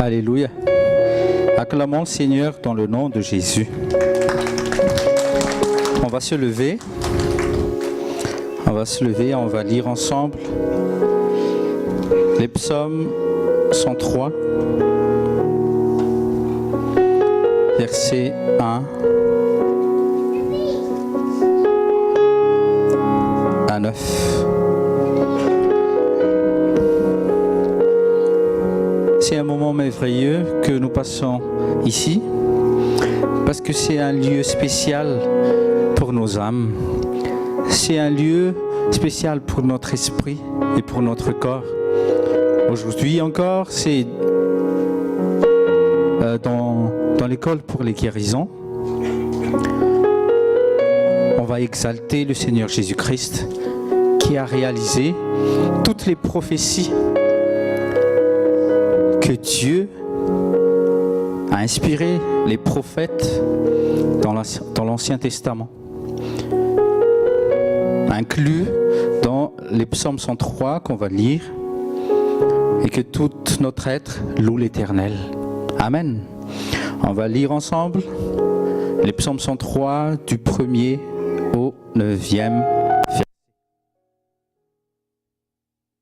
Alléluia. Acclamons le Seigneur dans le nom de Jésus. On va se lever. On va lire ensemble les psaumes 103, versets 1 à 9. C'est un moment merveilleux que nous passons ici, parce que c'est un lieu spécial pour nos âmes. C'est un lieu spécial pour notre esprit et pour notre corps. Aujourd'hui encore, c'est dans l'école pour les guérisons. On va exalter le Seigneur Jésus-Christ qui a réalisé toutes les prophéties que Dieu a inspiré les prophètes dans l'Ancien Testament, inclus dans les psaumes 103 qu'on va lire, et que tout notre être loue l'Éternel. Amen. On va lire ensemble les psaumes 103 du 1er au 9e verset.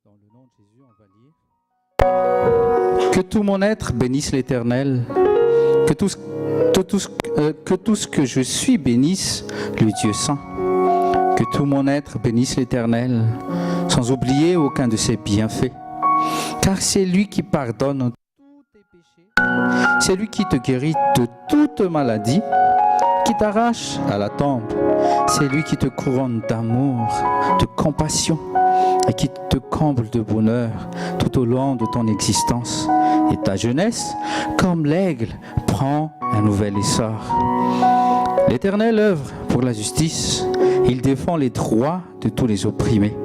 Dans le nom de Jésus, on va lire. Que tout mon être bénisse l'Éternel, que tout ce que je suis bénisse le Dieu saint. Que tout mon être bénisse l'Éternel, sans oublier aucun de ses bienfaits. Car c'est lui qui pardonne tous tes péchés, c'est lui qui te guérit de toute maladie, qui t'arrache à la tombe, c'est lui qui te couronne d'amour, de compassion, et qui te comble de bonheur tout au long de ton existence. Et ta jeunesse, comme l'aigle, prend un nouvel essor. L'Éternel œuvre pour la justice, il défend les droits de tous les opprimés.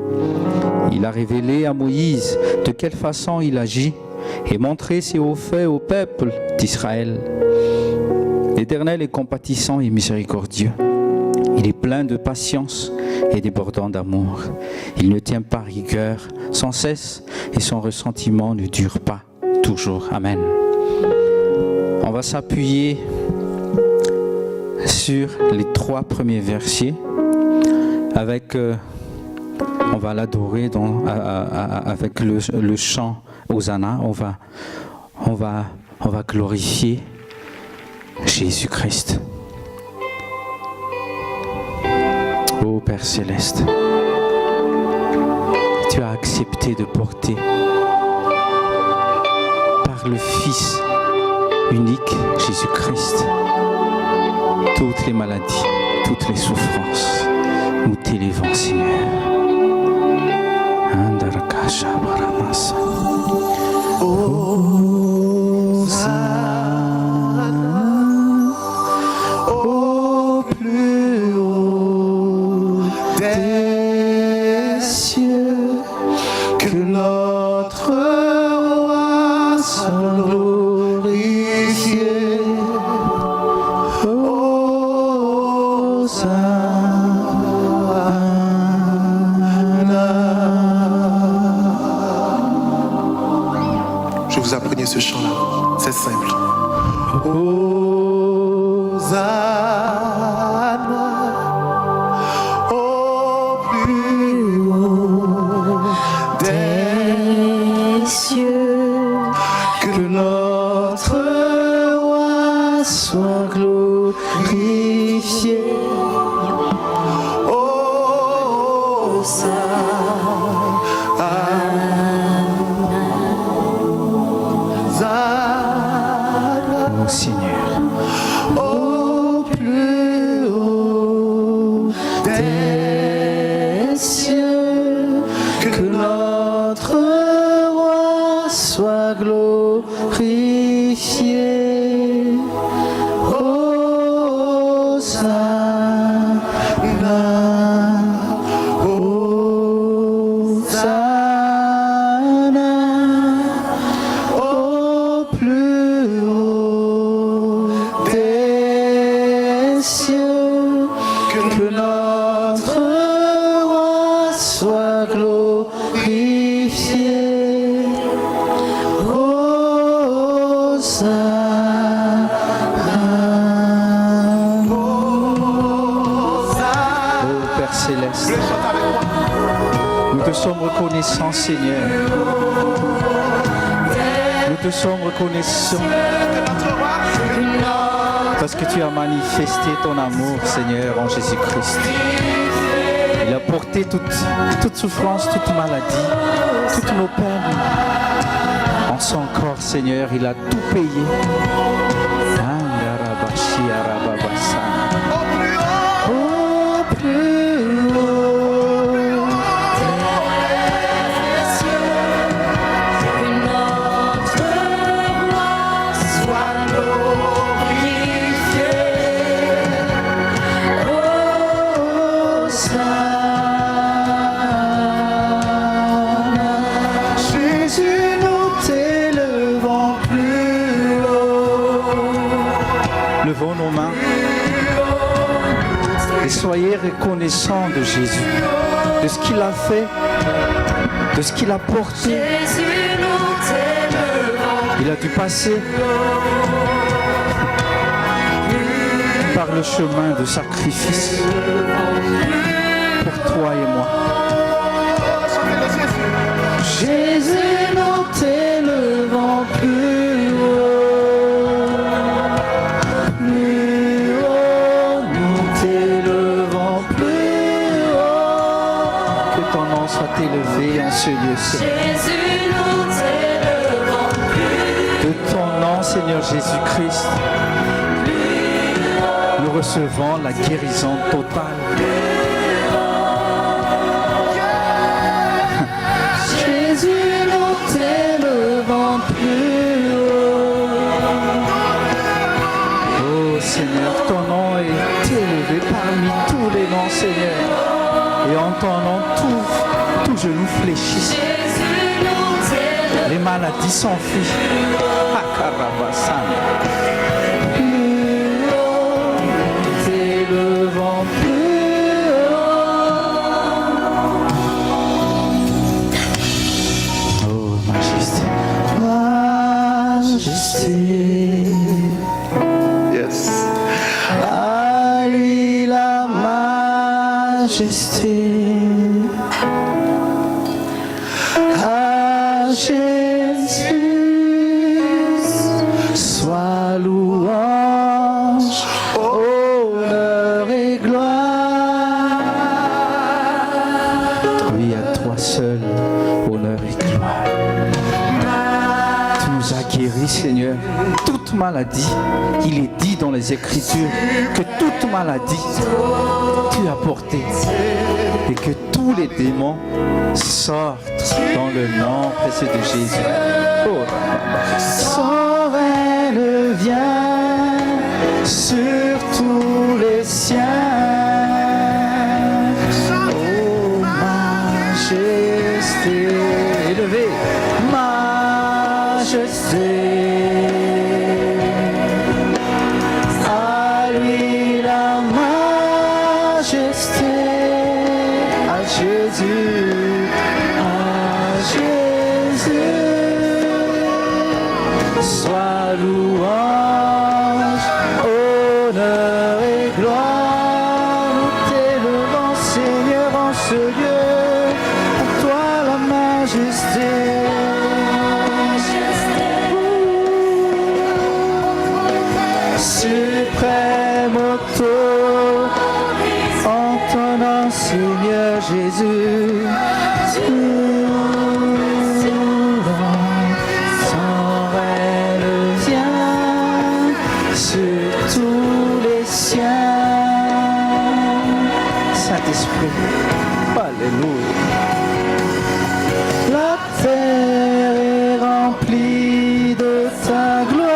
Il a révélé à Moïse de quelle façon il agit et montré ses hauts faits au peuple d'Israël. L'Éternel est compatissant et miséricordieux. Il est plein de patience et débordant d'amour. Il ne tient pas rigueur sans cesse et son ressentiment ne dure pas toujours. Amen. On va s'appuyer sur les 3 premiers versets avec... on va l'adorer avec le chant Hosanna. On va glorifier Jésus-Christ. Ô Père Céleste, tu as accepté de porter par le Fils unique Jésus-Christ toutes les maladies, toutes les souffrances. Nous t'élevons, Seigneur. Au plus haut des cieux, que notre roi soit glorifié. Vous apprenez ce chant-là, c'est simple. Hosanna au plus haut des cieux, que notre roi soit glorifié. Seigneur, au plus haut des cieux, que notre roi soit glorifié. Hosanna, Hosanna, au plus haut des cieux, que notre roi soit glorifié. te sommes reconnaissants, Seigneur. Nous te sommes reconnaissants parce que tu as manifesté ton amour, Seigneur, en Jésus-Christ. Il a porté toute souffrance, toute maladie, toutes nos peines. En son corps, Seigneur, il a tout payé. Au plus haut, que notre roi soit glorifié. Hosanna. Jésus, nous t'élevons plus haut. levons nos mains et soyez reconnaissants de Jésus, de ce qu'il a fait, de ce qu'il a porté. Jésus, nous t'élevons. Il a dû passer par le chemin de sacrifice pour toi et moi. Jésus, nous t'élevons plus haut, nous t'élevons plus haut. Que ton nom soit élevé en ce lieu, Seigneur. Jésus, nous t'élevons plus De ton nom, Seigneur Jésus-Christ, nous recevons la guérison totale. Jésus, nous t'élevons plus haut. Oh Seigneur, ton nom est élevé parmi tous les noms, Seigneur. Et en ton nom, tout genou fléchit. Jésus, nous t'élevons Les maladies s'enfuient. Akarabasana. plus haut, nous t'élevons plus haut. Oh Majesté. Majesté, Yes. à lui la majesté, à Jésus soit louange, honneur et gloire. Oui, à toi seul, honneur et gloire. Tu nous as guéris, Seigneur. Toute maladie, il est dit dans les Écritures que toute maladie, tu as porté. Et que tous les démons sortent dans le nom précieux de Jésus. Oh, Son règne vient sur tous les siens. Oh majesté, élevez, majesté. À lui la majesté, à Jésus, à Jésus. Sois louange, honneur et gloire. Nous t'élevons, Seigneur, en ce lieu. À toi la majesté. Suprême autorité, en ton nom, Seigneur Jésus. Son règne vient sur tous les siens. Saint-Esprit, alléluia. La terre est remplie de ta gloire.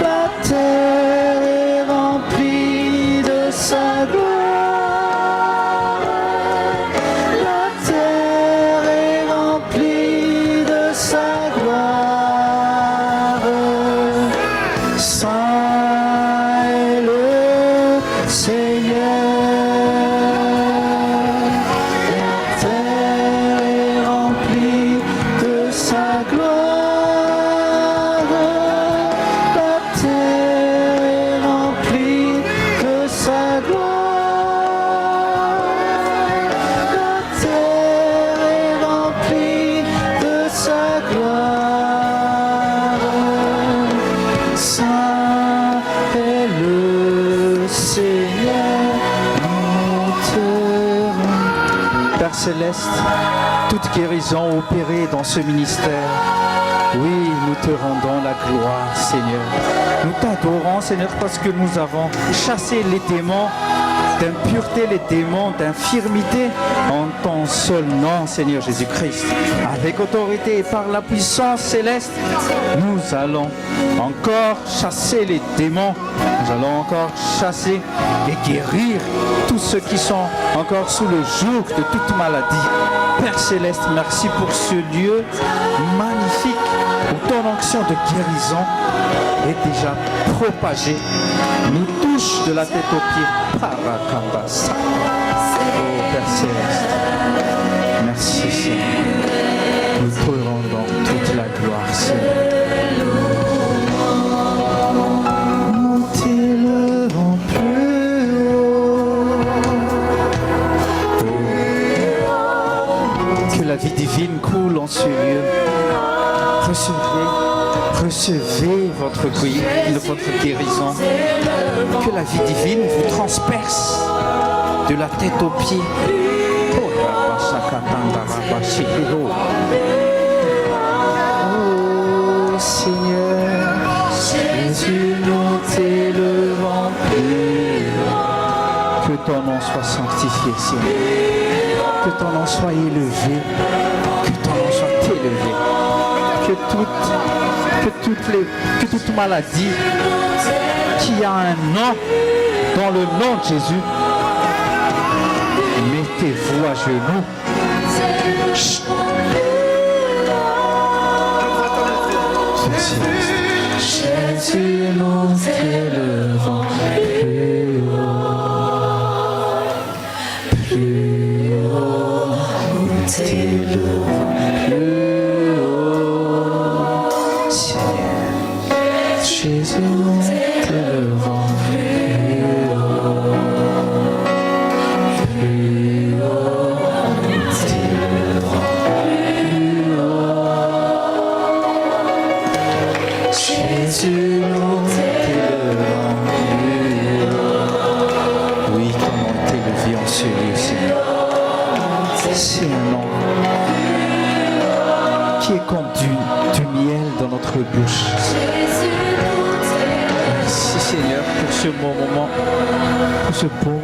La terre est remplie de sa gloire. Père Céleste, toute guérison opérée dans ce ministère, oui, nous te rendons la gloire, Seigneur. Nous t'adorons, Seigneur, parce que nous avons chassé les démons d'impureté, les démons d'infirmité en ton seul nom, Seigneur Jésus-Christ. Avec autorité et par la puissance céleste, nous allons encore chasser les démons. Nous allons encore chasser et guérir tous ceux qui sont encore sous le joug de toute maladie. Père Céleste, merci pour ce lieu magnifique où ton onction de guérison est déjà propagée. Nous touche de la tête aux pieds. Parakambasa. Oh Père Céleste, merci Seigneur. Nous te rendons toute la gloire, Seigneur. Nous t'élevons plus haut. Que la vie divine coule en ce lieu. Recevez votre guérison. Que la vie divine vous transperce de la tête aux pieds. Oh Seigneur, Jésus, nous t'élevons plus haut. Que ton nom soit sanctifié, Seigneur. Que ton nom soit élevé. Que ton nom soit élevé. Que toute maladie qui a un nom, dans le nom de Jésus, mettez-vous à genoux. Chut. Jésus, nous t'élevons plus haut. Plus haut, nous t'élevons plus haut. Jésus, nous t'élevons plus haut. Plus haut, nous t'élevons plus haut. Jésus, nous t'élevons plus haut. Oui, ton nom est élevé en ce lieu, Seigneur. C'est un nom qui est comme du miel dans notre bouche. Merci Seigneur pour ce beau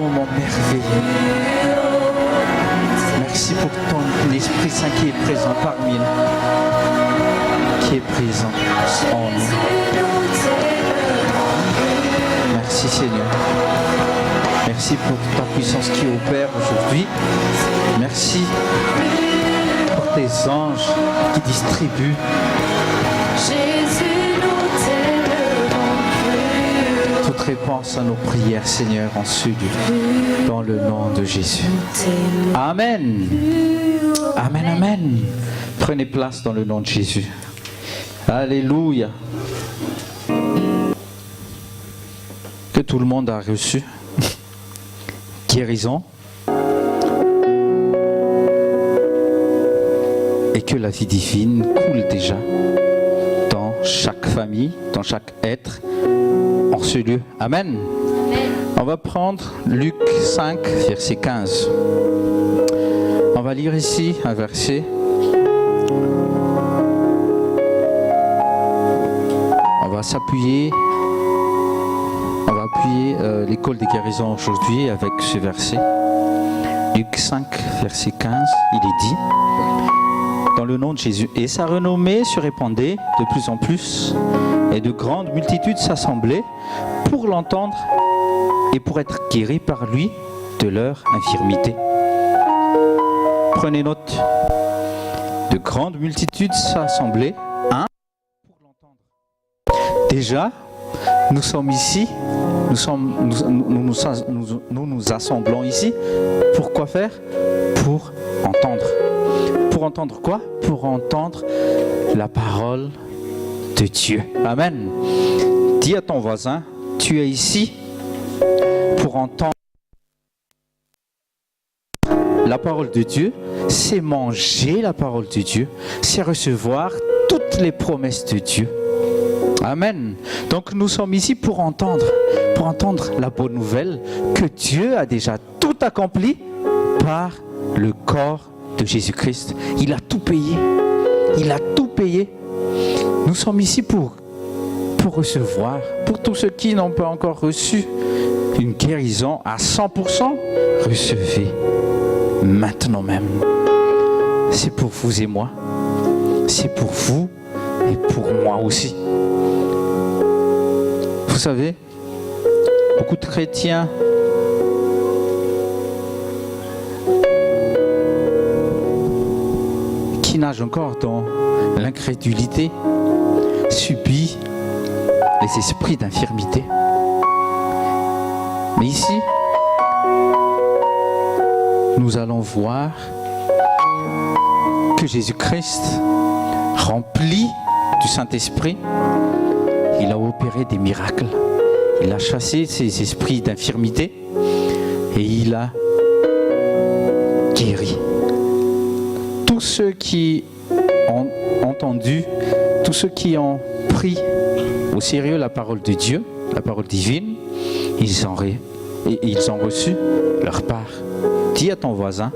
moment merveilleux. Merci pour ton Esprit Saint qui est présent parmi nous, qui est présent en nous. Merci Seigneur. Merci pour ta puissance qui opère aujourd'hui. Merci pour tes anges qui distribuent. Toute réponse à nos prières, Seigneur, en ce lieu, dans le nom de Jésus. Amen. Amen, amen. Prenez place dans le nom de Jésus. Alléluia. Que tout le monde a reçu guérison et que la vie divine coule déjà dans chaque famille, dans chaque être en ce lieu. Amen. On va prendre Luc 5, verset 15. On va lire ici un verset. On va s'appuyer. On va appuyer l'école des guérisons aujourd'hui avec ce verset. Luc 5, verset 15, il est dit, dans le nom de Jésus. Et sa renommée se répandait de plus en plus, et de grandes multitudes s'assemblaient pour l'entendre et pour être guéris par lui de leur infirmité. Prenez note. De grandes multitudes s'assemblaient pour l'entendre. Déjà, nous sommes ici, nous nous assemblons ici. Pour quoi faire? Pour entendre. Pour entendre quoi? Pour entendre la parole de Dieu. Amen. Dis à ton voisin, tu es ici pour entendre la parole de Dieu. C'est manger la parole de Dieu. C'est recevoir toutes les promesses de Dieu. Amen. Donc nous sommes ici pour entendre la bonne nouvelle que Dieu a déjà tout accompli par le corps de Jésus-Christ. Il a tout payé. Il a tout payé. Nous sommes ici pour recevoir. Pour tous ceux qui n'ont pas encore reçu une guérison à 100%, recevez maintenant même. C'est pour vous et moi. C'est pour vous et pour moi aussi. Vous savez, beaucoup de chrétiens qui nagent encore dans l'incrédulité subissent les esprits d'infirmité. Mais ici, nous allons voir que Jésus-Christ, rempli du Saint-Esprit, il a opéré des miracles. Il a chassé ces esprits d'infirmité et il a guéri. Tous ceux qui ont entendu, tous ceux qui ont pris au sérieux la parole de Dieu, la parole divine, ils ont reçu leur part. Dis à ton voisin,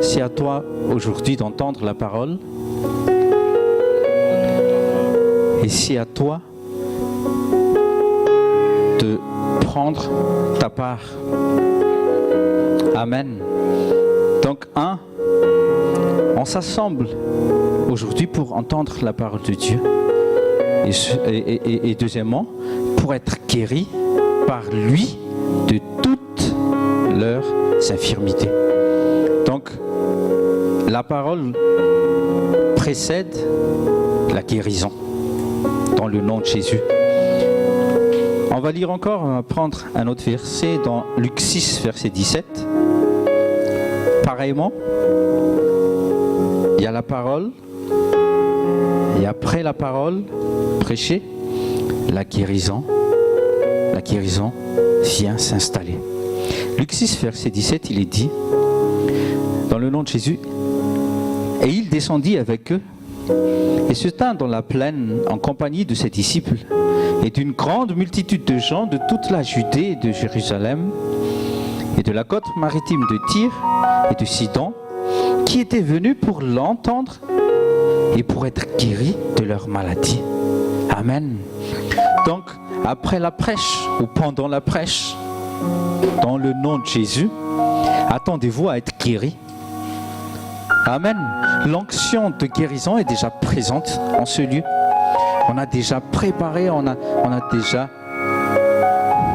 c'est à toi aujourd'hui d'entendre la parole et c'est à toi de prendre ta part. Amen. Donc, on s'assemble aujourd'hui pour entendre la parole de Dieu. Et deuxièmement, pour être guéri par lui de toutes leurs infirmités. Donc, la parole précède la guérison dans le nom de Jésus. On va lire encore, on va prendre un autre verset dans Luc 6, verset 17. Pareillement, il y a la parole, et après la parole prêchée, la guérison vient s'installer. Luc 6, verset 17, il est dit, dans le nom de Jésus, « Et il descendit avec eux, et se tint dans la plaine en compagnie de ses disciples, et d'une grande multitude de gens de toute la Judée et de Jérusalem, et de la côte maritime de Tyr et de Sidon, qui étaient venus pour l'entendre et pour être guéris de leur maladie. » Amen. Donc, après la prêche ou pendant la prêche, dans le nom de Jésus, attendez-vous à être guéris. Amen. L'onction de guérison est déjà présente en ce lieu. On a déjà préparé, on a déjà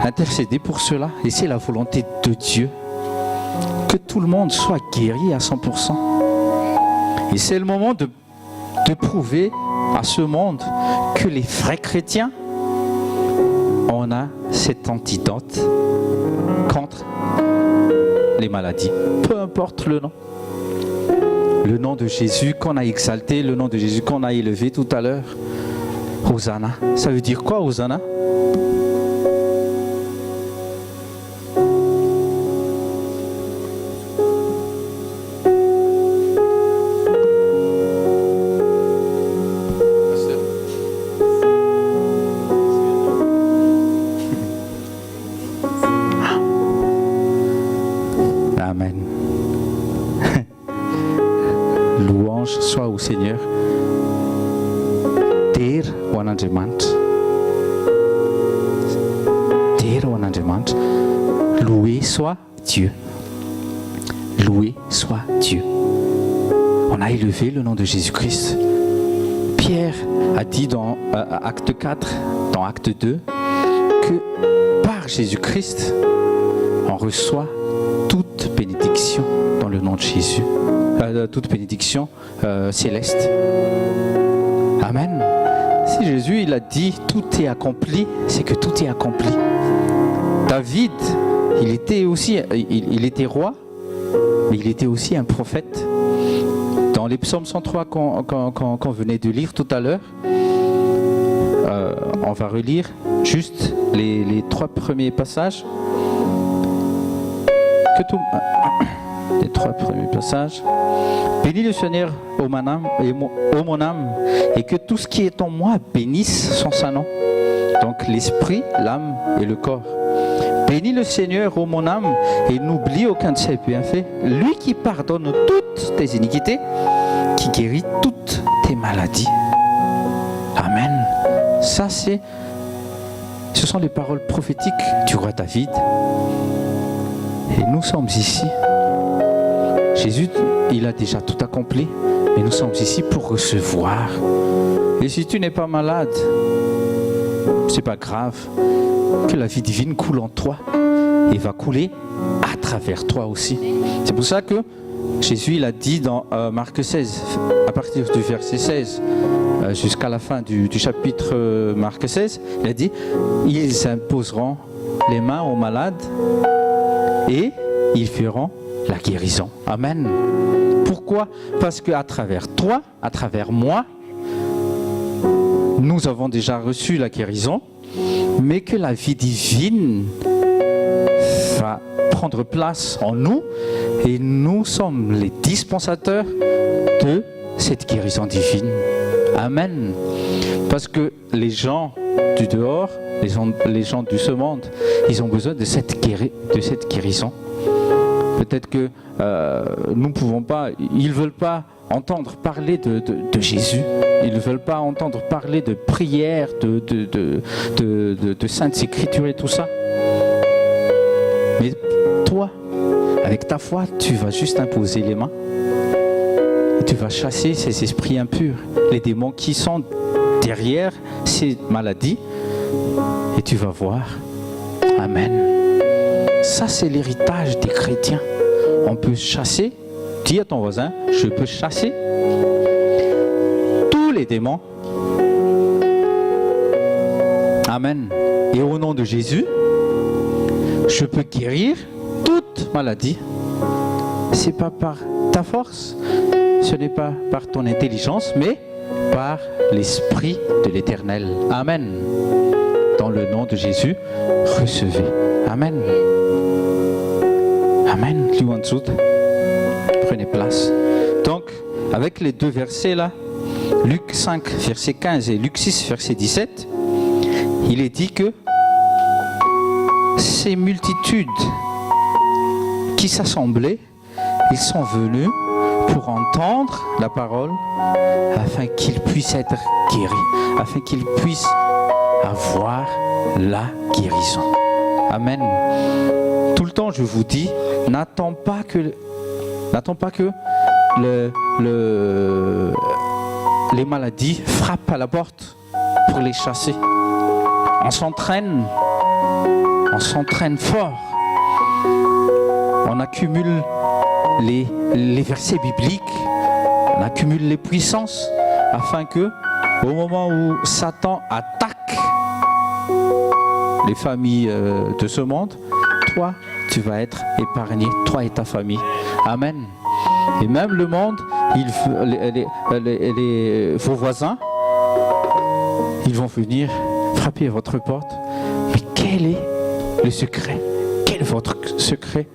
intercédé pour cela. Et c'est la volonté de Dieu que tout le monde soit guéri à 100%. Et c'est le moment de prouver à ce monde que les vrais chrétiens, on a cet antidote contre les maladies. Peu importe le nom. Le nom de Jésus qu'on a exalté, le nom de Jésus qu'on a élevé tout à l'heure. Hosanna. Ça veut dire quoi, Hosanna? Amen. Louange soit au Seigneur. Der Wanangemant. Loué soit Dieu. Loué soit Dieu. On a élevé le nom de Jésus-Christ. Pierre a dit dans Acte 4, dans Acte 2, que par Jésus-Christ, on reçoit toute bénédiction dans le nom de Jésus. Toute bénédiction céleste. Amen. Si Jésus il a dit tout est accompli, c'est que tout est accompli. David, il était roi, mais il était aussi un prophète. Dans les psaumes 103 qu'on venait de lire tout à l'heure, on va relire juste les 3 premiers passages. Les 3 premiers passages. Bénis le Seigneur, ô mon âme, et que tout ce qui est en moi bénisse son saint nom. Donc l'esprit, l'âme et le corps. Bénis le Seigneur, ô mon âme, et n'oublie aucun de ses bienfaits. Lui qui pardonne toutes tes iniquités, qui guérit toutes tes maladies. Amen. Ça, ce sont les paroles prophétiques du roi David. Et nous sommes ici. Jésus, il a déjà tout accompli, mais nous sommes ici pour recevoir. Et si tu n'es pas malade, c'est pas grave, que la vie divine coule en toi et va couler à travers toi aussi. C'est pour ça que Jésus, il a dit dans Marc 16, à partir du verset 16 jusqu'à la fin du chapitre Marc 16, il a dit, ils imposeront les mains aux malades et ils feront la guérison. Amen. Pourquoi? Parce qu'à travers toi, à travers moi, nous avons déjà reçu la guérison, mais que la vie divine va prendre place en nous et nous sommes les dispensateurs de cette guérison divine. Amen. Parce que les gens du dehors, les gens de ce monde, ils ont besoin de cette guérison. Peut-être que nous ne pouvons pas, ils ne veulent pas entendre parler de Jésus. Ils ne veulent pas entendre parler de prière, de Saintes Écritures et tout ça. Mais toi, avec ta foi, tu vas juste imposer les mains. Et tu vas chasser ces esprits impurs, les démons qui sont derrière ces maladies. Et tu vas voir. Amen. Ça, c'est l'héritage des chrétiens. On peut chasser, dis à ton voisin, je peux chasser tous les démons. Amen. Et au nom de Jésus, je peux guérir toute maladie. C'est pas par ta force, ce n'est pas par ton intelligence, mais par l'Esprit de l'Éternel. Amen. Dans le nom de Jésus, recevez. Amen. Amen. Prenez place. Donc, avec les deux versets là, Luc 5, verset 15 et Luc 6, verset 17, il est dit que ces multitudes qui s'assemblaient, ils sont venus pour entendre la parole afin qu'ils puissent être guéris, afin qu'ils puissent avoir la guérison. Amen. Tout le temps, je vous dis, n'attends pas que les maladies frappent à la porte pour les chasser. On s'entraîne fort. On accumule les versets bibliques, on accumule les puissances afin que, au moment où Satan attaque les familles de ce monde, toi, tu vas être épargné, toi et ta famille. Amen. Et même le monde, vos voisins, ils vont venir frapper à votre porte. Mais quel est le secret? Quel est votre secret?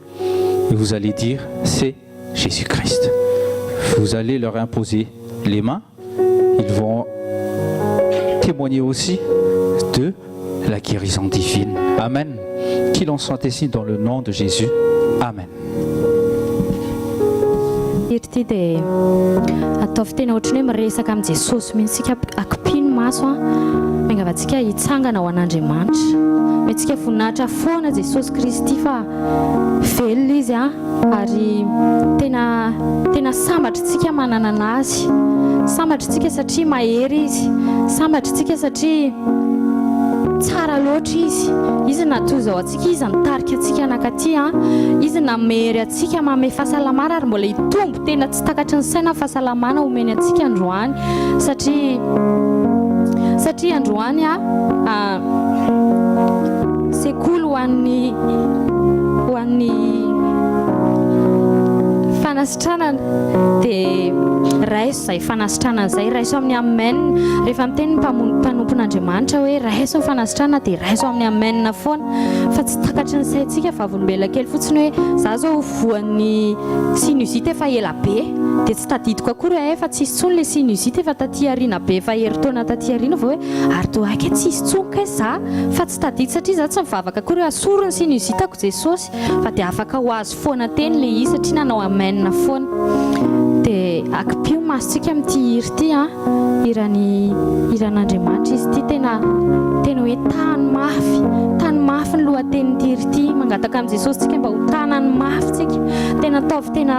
Et vous allez dire, c'est Jésus-Christ. Vous allez leur imposer les mains. Ils vont témoigner aussi de la guérison divine. Amen. Qu'il en soit ici dans le nom de Jésus. Amen. Ity dia ataovy tena ohatrany hoe miresaka amin'ny Jesosy mihitsy akipino maso miangavantsika hitsangana ho an'Andriamanitra. Mentsika voninahitra foana Jesosy Kristy fa velona izy ary tena sambatritsika manana anazy. Sambatritsika satria mahery izy. Sambatritsika satria tsara loatra izy natoza atsika izy nitarika atsika anakaty izy namery atsika mame fahasalamana ary mbola hitombo tena tsy takatry ny saina fahasalamana omeny atsika androany satria androany sekoly ho an'ny fanasitranana dia raiso izay fanasitranana izay raiso amin'ny amen rehefa miteny mpanompon'Andriamanitra hoe raiso ny fanasitrana dia raiso amin'ny amen foana fa tsy takatry ny saintsika vavolombelona kely fotsiny hoe za zao voan'ny sinusite efa ela be dia tsy tadidiko akory efa tsisy tsony le sinusite efa taty ariana be efa herintaona taty ariana vao hoe ary toa aika tsisy tsony kay za fa tsy tadidy satria za tsy mivavaka akory hoe asoro ny sinusitako Jesosy fa dia afaka ho azo foana teny le izy satria nanao amen foana dia akipio masontsika amin'ity hira ity iran'Andriamanitra izy ity tena hoe tany mafy ny lohatenin'ity hira ity mangataka amin'i Jesosy tsika mba ho tanany mafy tsika tena ataovy tena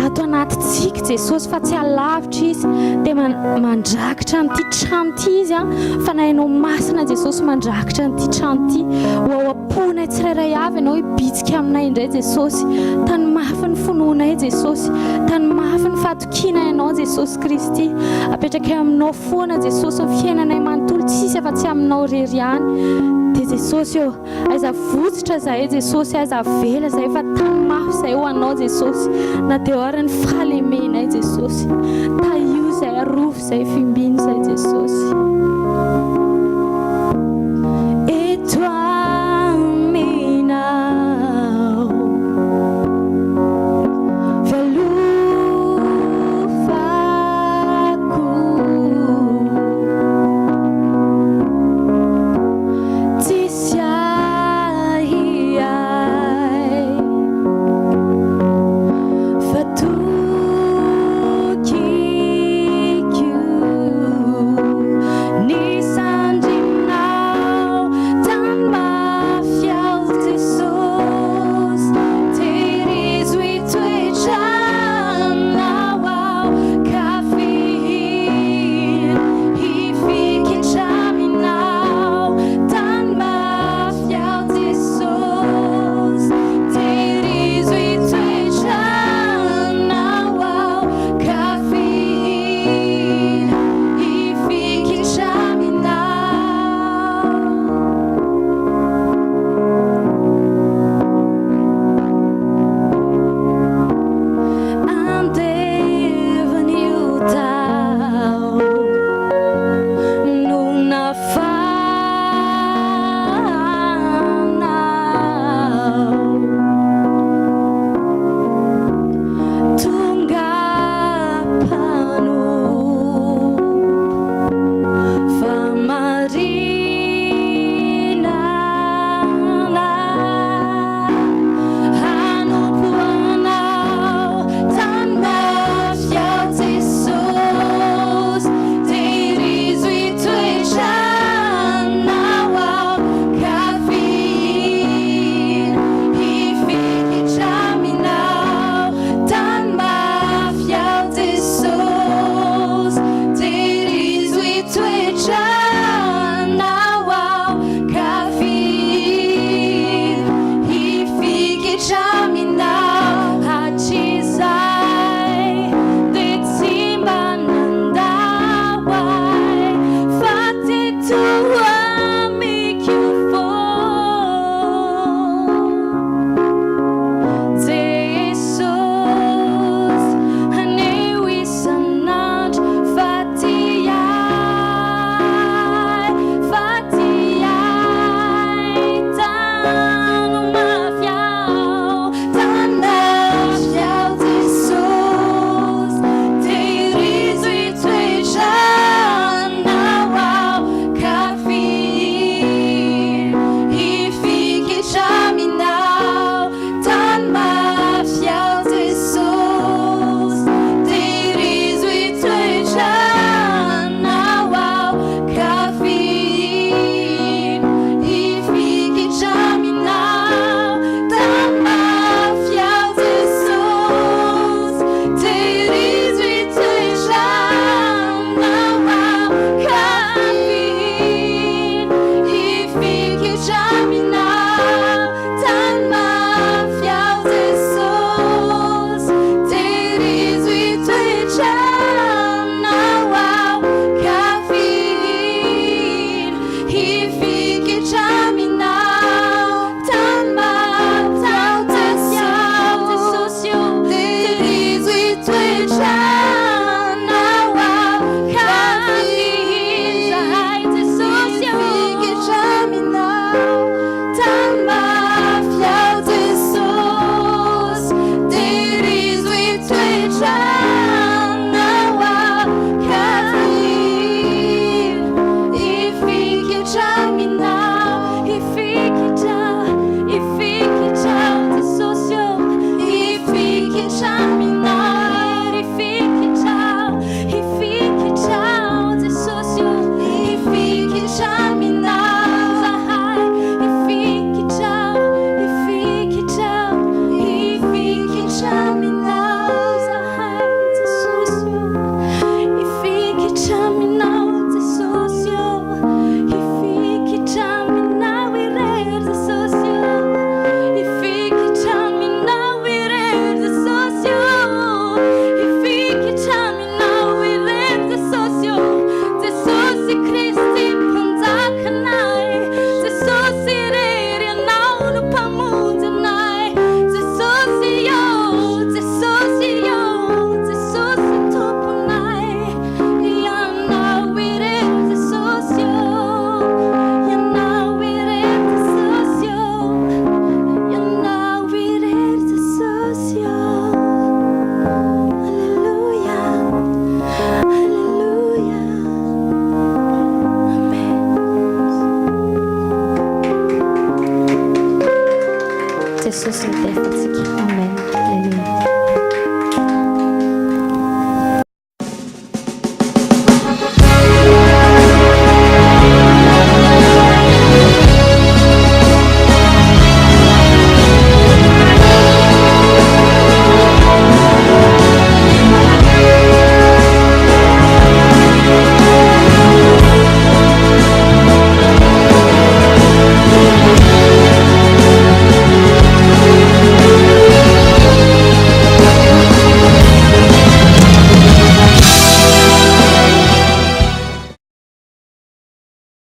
ato anatintsika Jesosy fa tsy alavitra izy dia mandrakitra n'ity trano ity izy fa na ianao masina Jesosy mandrakitra n'ity trano ity ho ao am-ponay tsirairay avy ianao hibitsika aminay indray Jesosy tany mafy ny fonoanay Jesosy tany mafy ny fahatokiana ianao Jesosy Kristy apetraka aminao foana Jesosy ny fiainanay manontolo tsisy afa-tsy aminao rery ihany dia Jesosy eo aiza votsitra zahay Jesosy aiza vela zahay fa tany mafy zahay ho anao Jesosy na dia hoarany fahalemenay Jesosy taio zahay arofo zahay fimbiny zahay Jesosy Jesosy ny tefantsika. Amen. Alleluia.